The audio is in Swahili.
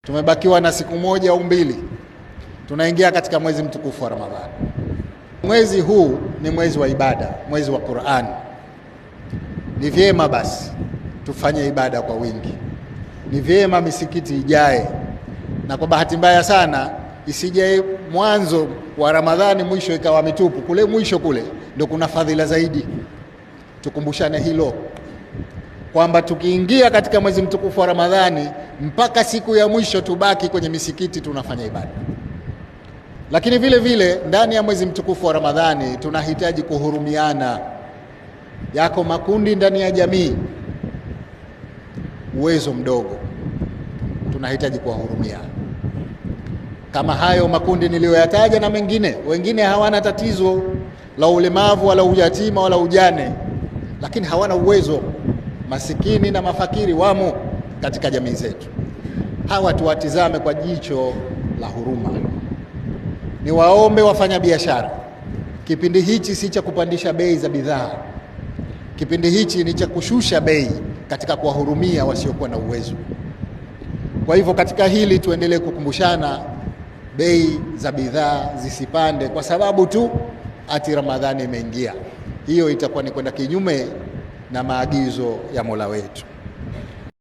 Tumebakiwa na siku moja au mbili, tunaingia katika mwezi mtukufu wa Ramadhani. Mwezi huu ni mwezi wa ibada, mwezi wa Qur'an. Ni vyema basi tufanye ibada kwa wingi, ni vyema misikiti ijae, na kwa bahati mbaya sana isije mwanzo wa Ramadhani mwisho ikawa mitupu. Kule mwisho kule ndio kuna fadhila zaidi. Tukumbushane hilo, kwamba tukiingia katika mwezi mtukufu wa Ramadhani mpaka siku ya mwisho tubaki kwenye misikiti tunafanya ibada. Lakini vile vile ndani ya mwezi mtukufu wa Ramadhani tunahitaji kuhurumiana. Yako makundi ndani ya jamii uwezo mdogo, tunahitaji kuwahurumia. Kama hayo makundi niliyoyataja na mengine, wengine hawana tatizo la ulemavu wala uyatima wala ujane, lakini hawana uwezo. Masikini na mafakiri wamo katika jamii zetu. Hawa tuwatizame kwa jicho la huruma. Ni waombe wafanya biashara, kipindi hichi si cha kupandisha bei za bidhaa. Kipindi hichi ni cha kushusha bei katika kuwahurumia wasiokuwa na uwezo. Kwa hivyo katika hili tuendelee kukumbushana, bei za bidhaa zisipande kwa sababu tu ati Ramadhani imeingia. Hiyo itakuwa ni kwenda kinyume na maagizo ya Mola wetu.